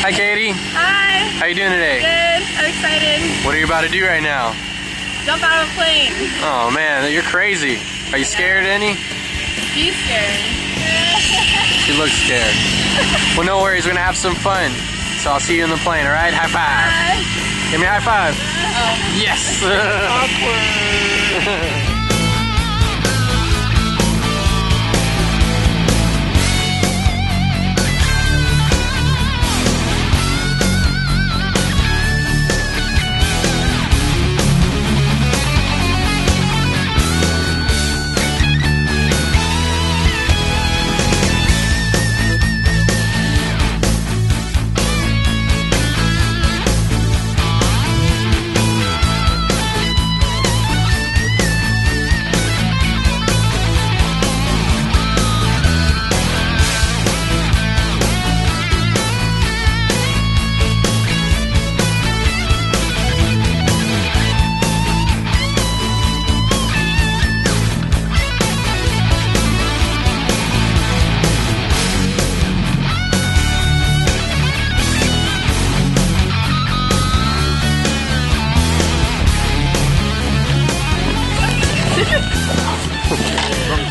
Hi, Katie. Hi. How you doing today? Good. I'm excited. What are you about to do right now? Jump out of a plane. Oh man, you're crazy. Are you scared any? She's scared. She looks scared. Well, no worries. We're gonna have some fun. So I'll see you in the plane. All right? High five. Hi. Give me a high five. Oh. Yes. Awkward.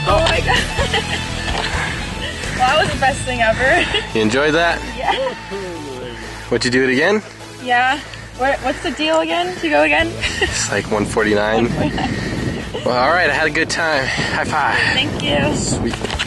Oh my god. Well, that was the best thing ever. You enjoyed that? Yeah. Would you do it again? Yeah. What's the deal again? To go again? It's like 149. Well, all right. I had a good time. High five. Thank you. Sweet.